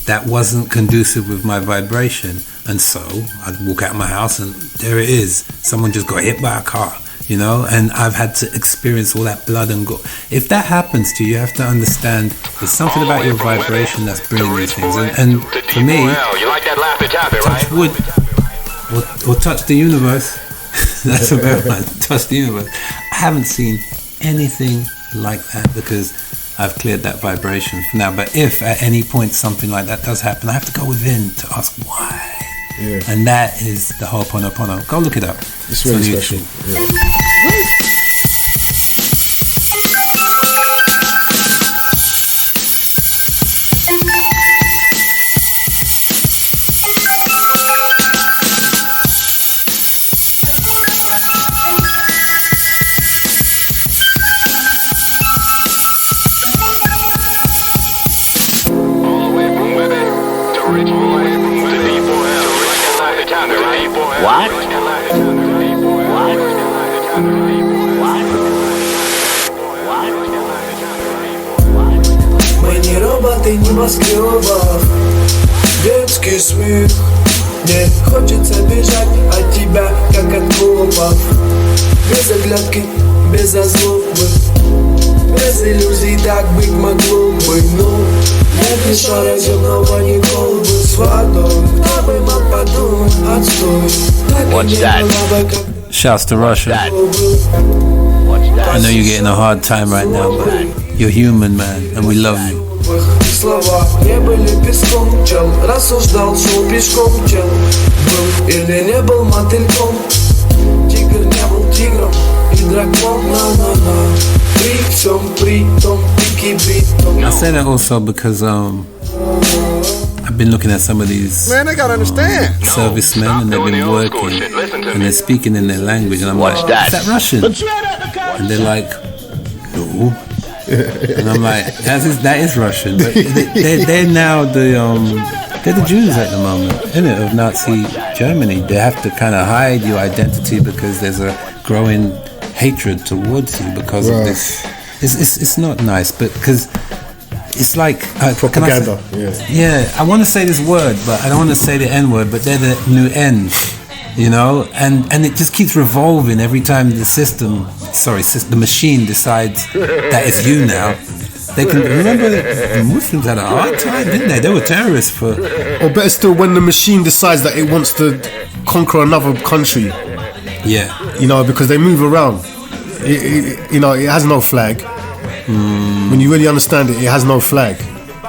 that wasn't conducive with my vibration, and so I'd walk out of my house and there it is. Someone just got hit by a car, you know, and I've had to experience all that blood and gore. If that happens to you, you have to understand there's something about your vibration that's bringing these things. And for me, touch wood. Or touch the universe. That's a better one. Touch the universe. I haven't seen anything like that because I've cleared that vibration for now. But if at any point something like that does happen, I have to go within to ask why. And that is the Ho'oponopono. Go look it up. It's really special. What? Мы не роботы небоскребов. Детский смех. Мне хочется бежать от тебя, как от копов. Без оглядки, без злобы, без иллюзий так быть могло бы. Но нет ни шара земного, ни колбы с водой. Кто бы мог подумать, отстой. What's that? Shouts to Russia. I know you're getting a hard time right now, but you're human, man, and we love you. Слова не были песком, чел рассуждал, шел пешком, чел был или не был мотыльком. Тигр не был тигром и дракон, на-на-на. При всем при том, пики битом. I say that also because I've been looking at some of these servicemen, and they've been working and they're speaking in their language, and I'm like, is that Russian? And they're like, no. And I'm like, that is Russian, but they're now the They're the Jews at the moment, innit, of Nazi Germany. They have to kind of hide your identity because there's a growing hatred towards you because of this. It's not nice, but because it's like propaganda. I want to say this word, but I don't want to say the N word. But they're the new N, you know, and it just keeps revolving every time the machine decides that it's you now. They can remember the Muslims had a hard time, didn't they? They were terrorists for. Or better still, when the machine decides that it wants to conquer another country. Yeah. You know, because they move around. It has no flag. When you really understand it, it has no flag.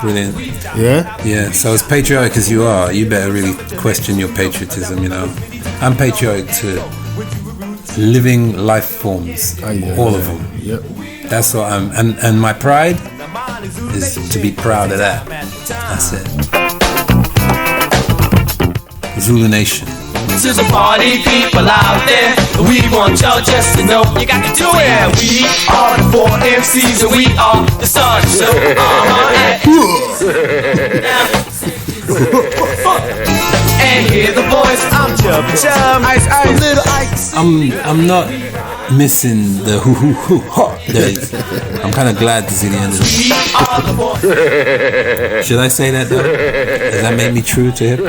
Brilliant. Yeah? Yeah. So as patriotic as you are, you better really question your patriotism, you know. I'm patriotic to living life forms, all of them. Yep. That's what I'm, and my pride is to be proud of that. That's it. Zulu Nation. To the party people out there, we want y'all just to know you got to do it. We are the 4 MCs and we are the stars. So, and hear the voice. I'm Chum, Ice, Little Ice. I'm not missing the hoo days. I'm kind of glad to see the end of it. Should I say that though? Does that make me true to hip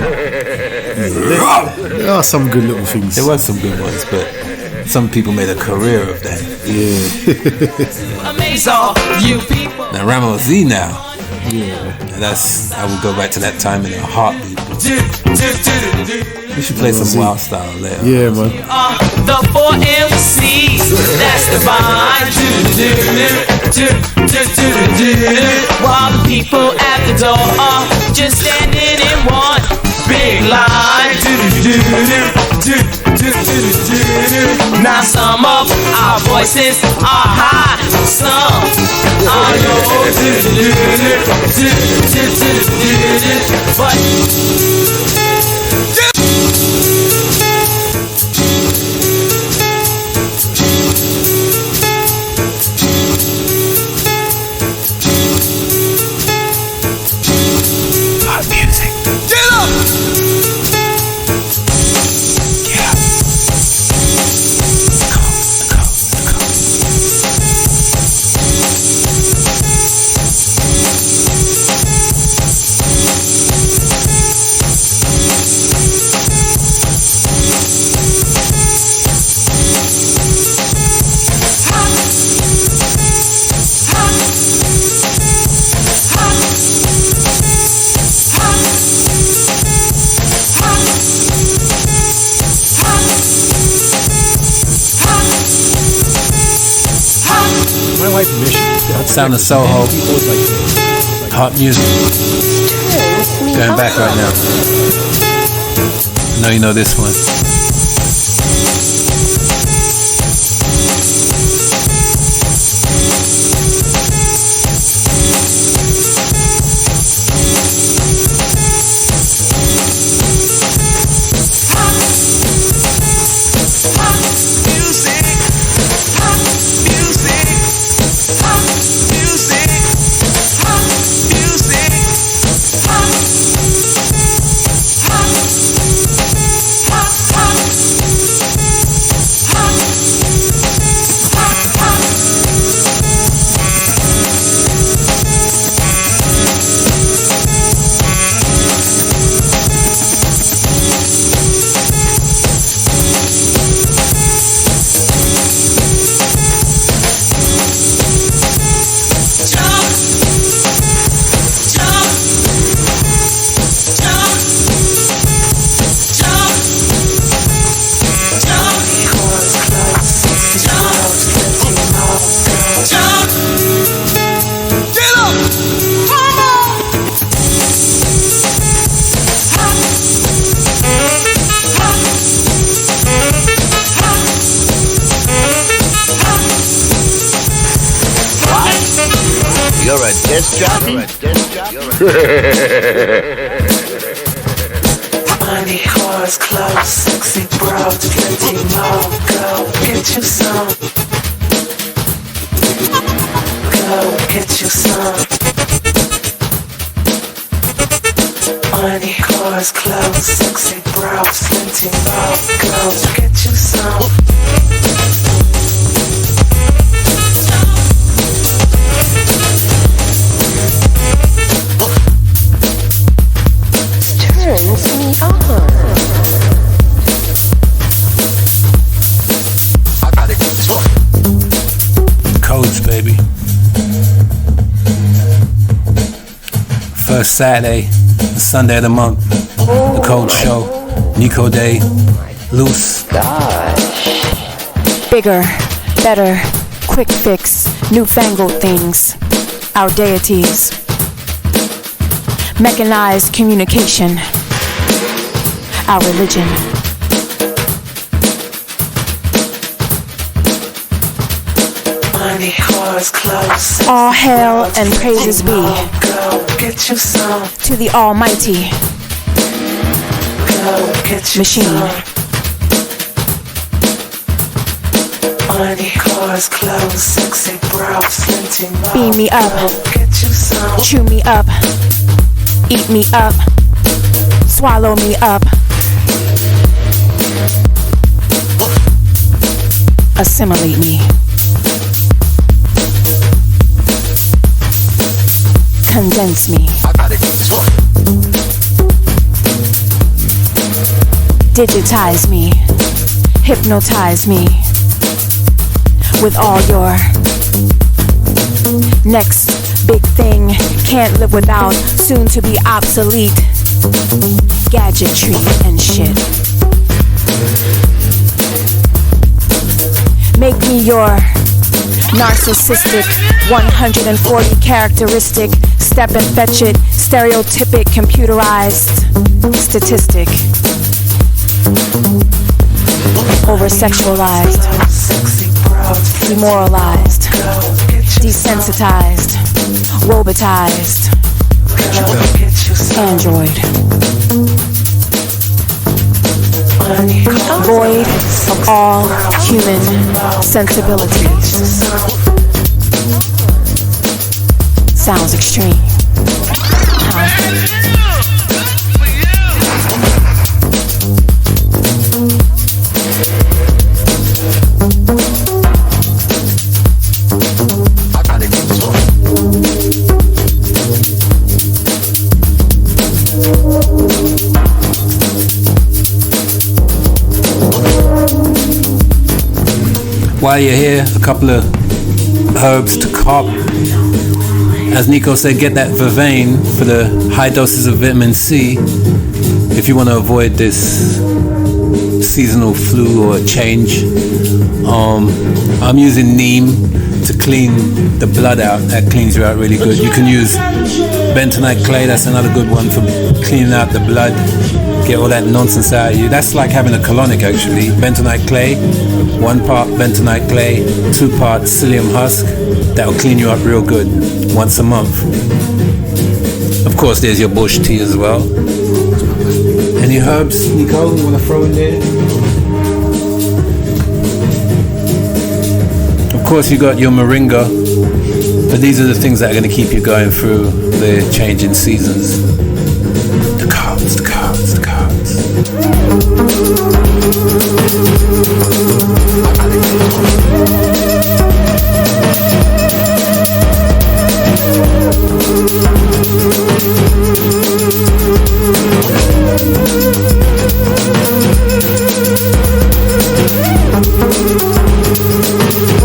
hop? There are some good little things. There was some good ones, but some people made a career of that. Yeah. Amazing, you people. Now Ramos Z now. Yeah. And I will go back to that time in a heartbeat. We should play some wild style later. Yeah, man. The 4 MCs, that's the vibe. While the people at the door are just standing in one big line. Now some of our voices are high, some are low. Hot music. Get up! Sound of Soho. Hot music. Going back right now. I know you know this one. You're a disc jockey? Money, cars, clothes, sexy broads, plenty more. Go get you some. Go get you some. Money, cars, clothes, sexy bros, plenty more girls. Get you some. Turns me on. Codes, baby. First Saturday, the Sunday of the month. The Code Show. Nico Day. Loose. Bigger, better, quick fix, newfangled things. Our deities. Mechanized communication. Our religion. Money, cars, clothes. All hail and praises be Get you some. to the Almighty Get you Machine. some. Money, cars, clothes, sexy bros, plenty more. Beam me up, Get you some. chew me up, eat me up, swallow me up. Assimilate me. Condense me. Digitize me. Hypnotize me with all your next big thing. Can't live without, soon to be obsolete gadgetry and shit. Make me your narcissistic 140 characteristic, step and fetch it, stereotypic, computerized statistic, over-sexualized, demoralized, desensitized, robotized, android, void of all human sensibilities. Sounds extreme. While you're here, a couple of herbs to cop. As Nico said, get that vervain for the high doses of vitamin C if you want to avoid this seasonal flu or change. I'm using neem to clean the blood out. That cleans you out really good. You can use bentonite clay. That's another good one for cleaning out the blood. Get all that nonsense out of you. That's like having a colonic actually. Bentonite clay, 1 part bentonite clay, 2 parts psyllium husk. That'll clean you up real good once a month. Of course, there's your bush tea as well. Any herbs, Nico, you want to throw in there? Of course, you got your moringa. But these are the things that are going to keep you going through the changing seasons. The carbs, the carbs, the carbs.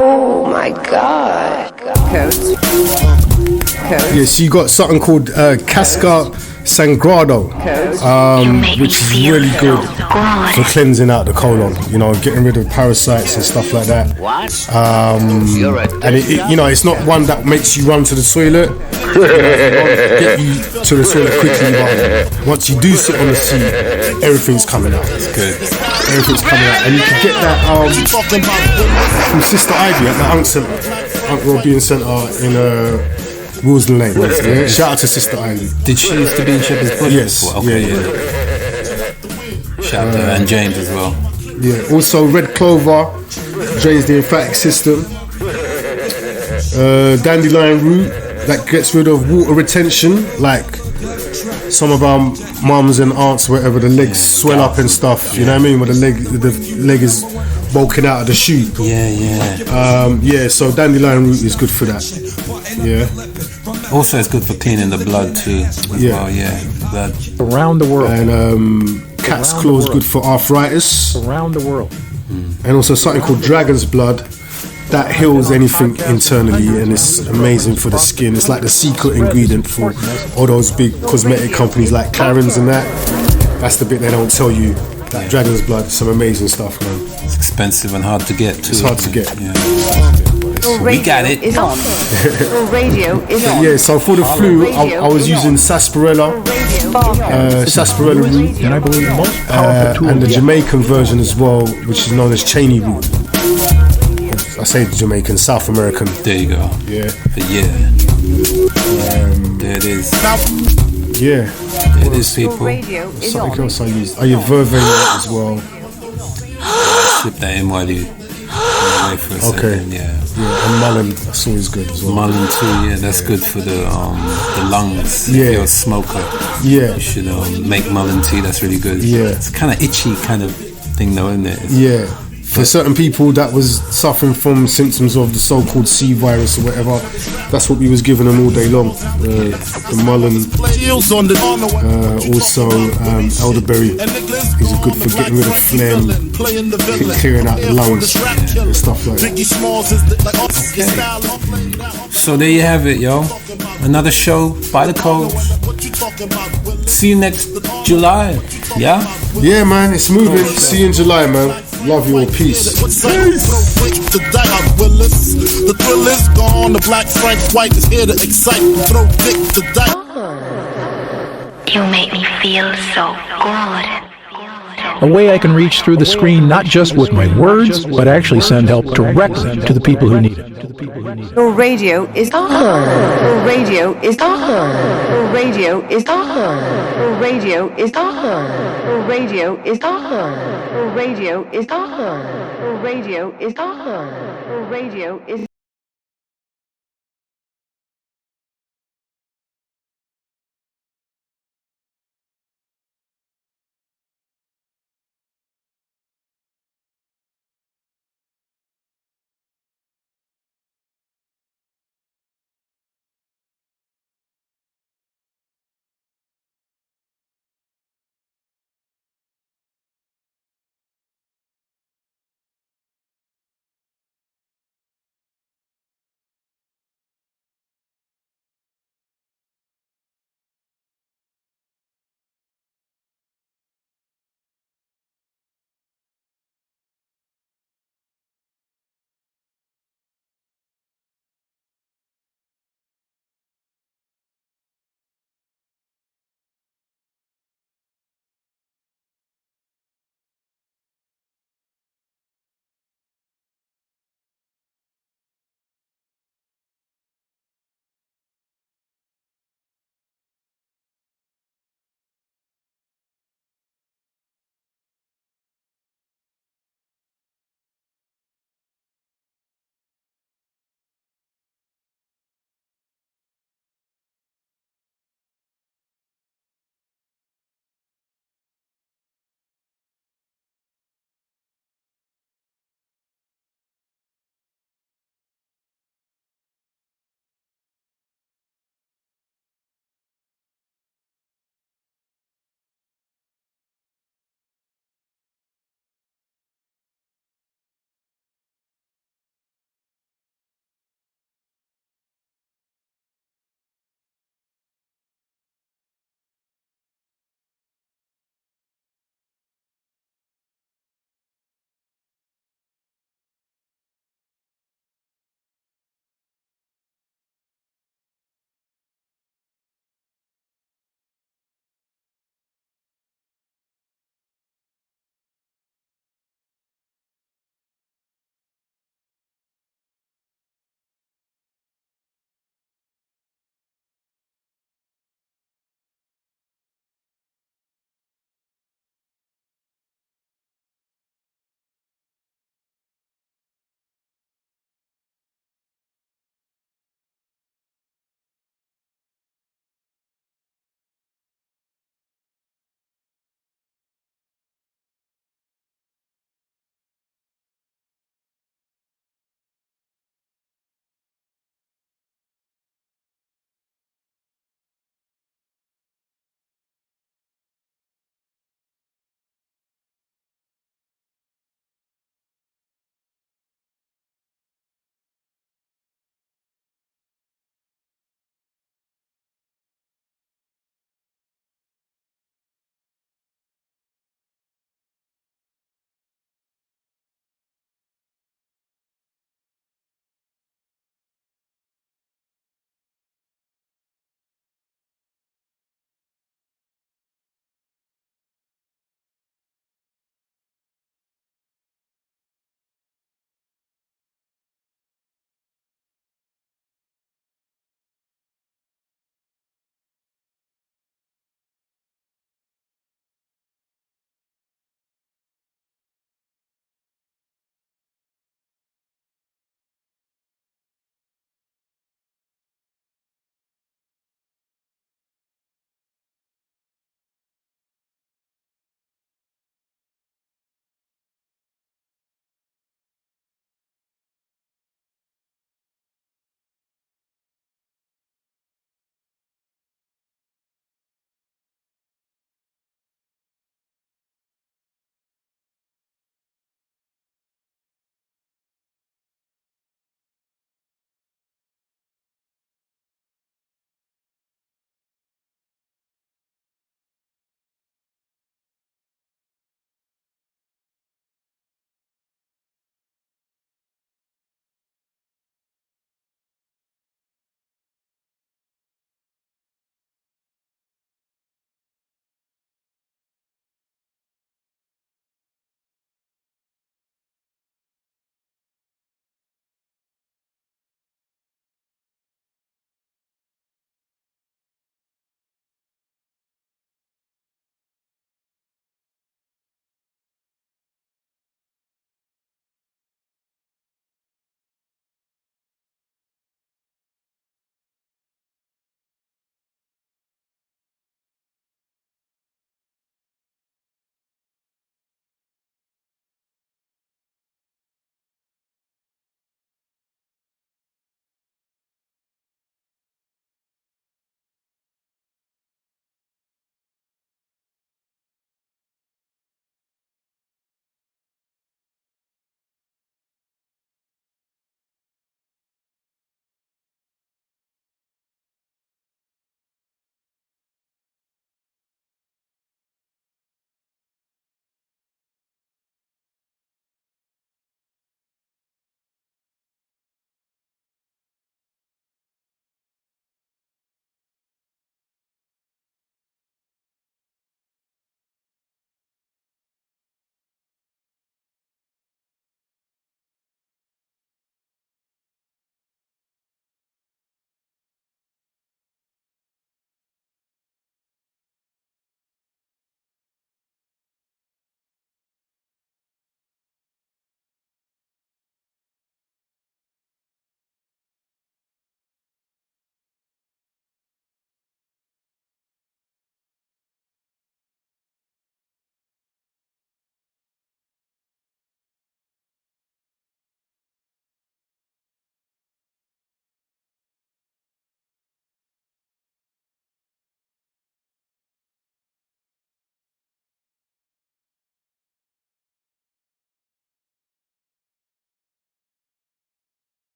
Oh my God. Codes. Yes, you got something called Casca Sangrado, which is really good for cleansing out the colon, you know, getting rid of parasites and stuff like that. And it, you know, it's not one that makes you run to the toilet, get you to the toilet quickly, but once you do sit on the seat, everything's coming out. It's good. Everything's coming out, and you can get that from Sister Ivy at the Unk Wellbeing Centre in Willesden Lane. Yeah? Shout out to Sister Ivy. Did she used to be in Shepherd's Bush? Yes. Before? Okay, yeah. Shout out to her and James as well. Yeah. Also, Red Clover drains the lymphatic system. Dandelion root that gets rid of water retention, like some of our mums and aunts, whatever, the legs swell up and stuff. You know what I mean? Where the leg is bulking out of the shoe. Yeah. So dandelion root is good for that. Yeah. Also, it's good for cleaning the blood too. Well, blood around the world. And cat's claw is good for arthritis. Around the world. And also something called dragon's blood that heals anything internally, and it's amazing for the skin. It's like the secret ingredient for all those big cosmetic companies like Clarins and that. That's the bit they don't tell you. That dragon's blood, some amazing stuff, man. It's expensive and hard to get too. It's hard to get. Yeah. We got it. Is on. Radio is on. Yeah, so for the flu, I was using sarsaparilla, sarsaparilla root, and I believe the most powerful tool and the Jamaican version as well, which is known as Cheney root. I say Jamaican, South American. There you go. Yeah. There it is. Yeah. There it is, people. Something else I used. Your vervain as well. Slip that in while you away for a second. Yeah, and mullein, that's always good as well. Mullein too, that's good for the lungs. Yeah. If you're a smoker, you should make mullein tea. That's really good. Yeah, it's kind of itchy kind of thing though, isn't it? For certain people that was suffering from symptoms of the so-called C virus or whatever, that's what we was giving them all day long. The mullein, also elderberry is good for getting rid of phlegm, clearing out the lungs and stuff like that. Okay. So there you have it, yo. Another show by the codes. See you next July. Yeah? Yeah, man, it's moving. See you in July, man. Love you all. Peace. The thrill is gone. The black Frank White is here to excite. Throw dick to die. You make me feel so good. A way I can reach through the screen not just with my words, but actually send help directly to the people who need it. Your radio is on. Your radio is on. Your radio is on. Your radio is on. Your radio is on. Your radio is on. Your radio is on. Your radio is